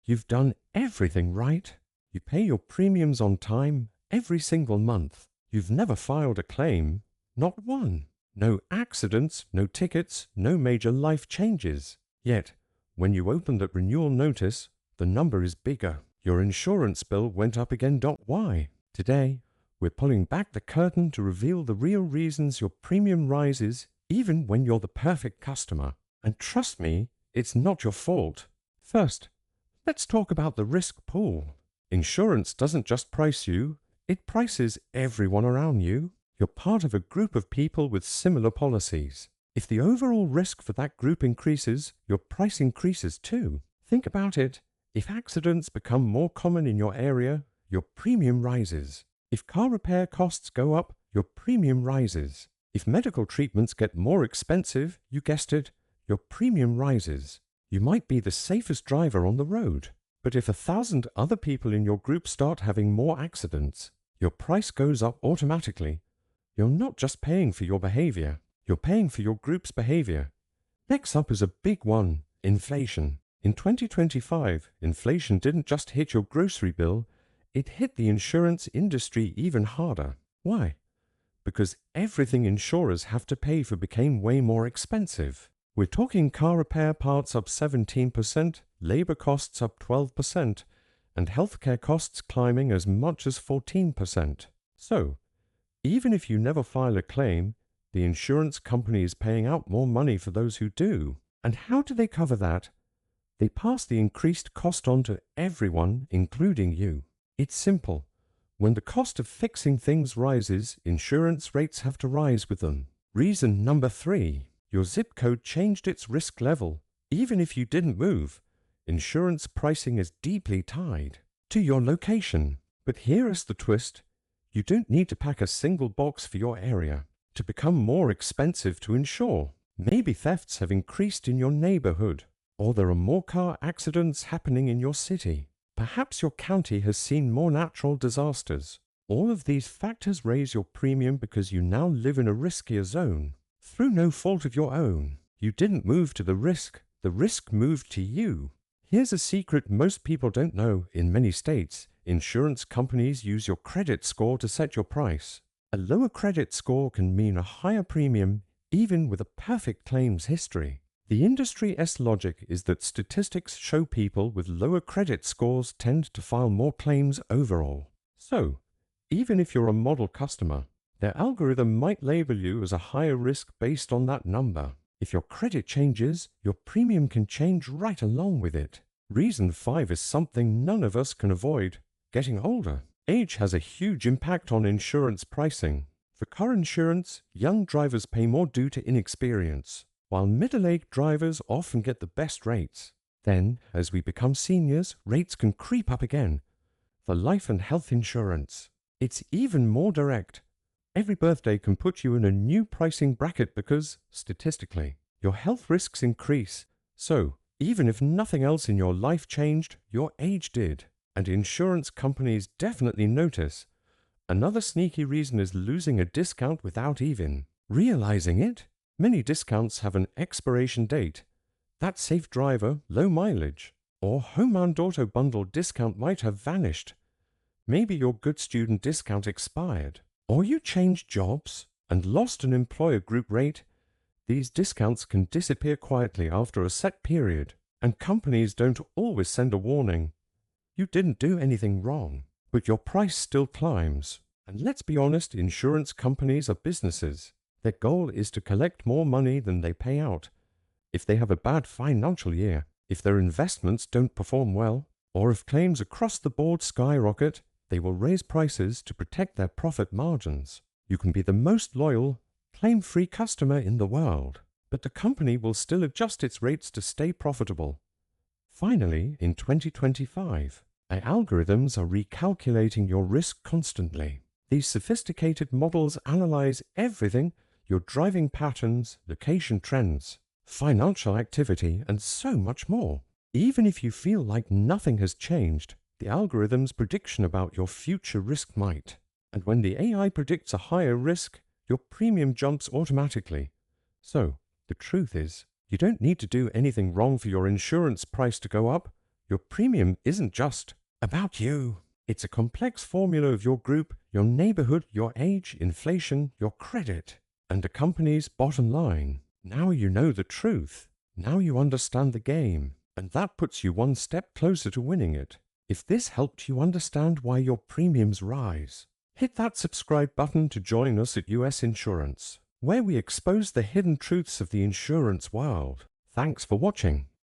You've done everything right. You pay your premiums on time every single month. You've never filed a claim, not one. No accidents, no tickets, no major life changes. Yet, when you open that renewal notice, the number is bigger. Your insurance bill went up again. Why? Today, we're pulling back the curtain to reveal the real reasons your premium rises even when you're the perfect customer. And trust me, it's not your fault. First, let's talk about the risk pool. Insurance doesn't just price you, it prices everyone around you. You're part of a group of people with similar policies. If the overall risk for that group increases, your price increases too. Think about it. If accidents become more common in your area, your premium rises. If car repair costs go up, your premium rises. If medical treatments get more expensive, you guessed it, your premium rises. You might be the safest driver on the road, but if 1,000 other people in your group start having more accidents, your price goes up automatically. You're not just paying for your behavior, you're paying for your group's behavior. Next up is a big one, inflation. In 2025, inflation didn't just hit your grocery bill, it hit the insurance industry even harder. Why? Because everything insurers have to pay for became way more expensive. We're talking car repair parts up 17%, labor costs up 12%, and healthcare costs climbing as much as 14%. So, even if you never file a claim, the insurance company is paying out more money for those who do. And how do they cover that? They pass the increased cost on to everyone, including you. It's simple. When the cost of fixing things rises, insurance rates have to rise with them. Reason number 3. Your zip code changed its risk level. Even if you didn't move, insurance pricing is deeply tied to your location. But here is the twist. You don't need to pack a single box for your area to become more expensive to insure. Maybe thefts have increased in your neighborhood, or there are more car accidents happening in your city. Perhaps your county has seen more natural disasters. All of these factors raise your premium because you now live in a riskier zone. Through no fault of your own. You didn't move to the risk moved to you. Here's a secret most people don't know. In many states, insurance companies use your credit score to set your price. A lower credit score can mean a higher premium, even with a perfect claims history. The industry's logic is that statistics show people with lower credit scores tend to file more claims overall. So, even if you're a model customer, their algorithm might label you as a higher risk based on that number. If your credit changes, your premium can change right along with it. Reason 5 is something none of us can avoid: getting older. Age has a huge impact on insurance pricing. For car insurance, young drivers pay more due to inexperience, while middle-aged drivers often get the best rates. Then, as we become seniors, rates can creep up again. For life and health insurance, it's even more direct. Every birthday can put you in a new pricing bracket because, statistically, your health risks increase. So, even if nothing else in your life changed, your age did. And insurance companies definitely notice. Another sneaky reason is losing a discount without even realizing it. Many discounts have an expiration date. That safe driver, low mileage, or home and auto bundle discount might have vanished. Maybe your good student discount expired. Or you changed jobs and lost an employer group rate. These discounts can disappear quietly after a set period, and companies don't always send a warning. You didn't do anything wrong, but your price still climbs. And let's be honest, insurance companies are businesses. Their goal is to collect more money than they pay out. If they have a bad financial year, if their investments don't perform well, or if claims across the board skyrocket, they will raise prices to protect their profit margins. You can be the most loyal, claim-free customer in the world, but the company will still adjust its rates to stay profitable. Finally, in 2025, algorithms are recalculating your risk constantly. These sophisticated models analyze everything: your driving patterns, location trends, financial activity, and so much more. Even if you feel like nothing has changed, the algorithm's prediction about your future risk might. And when the AI predicts a higher risk, your premium jumps automatically. So, the truth is, you don't need to do anything wrong for your insurance price to go up. Your premium isn't just about you. It's a complex formula of your group, your neighborhood, your age, inflation, your credit, and a company's bottom line. Now you know the truth. Now you understand the game, and that puts you one step closer to winning it. If this helped you understand why your premiums rise, hit that subscribe button to join us at US Insurance, where we expose the hidden truths of the insurance world. Thanks for watching.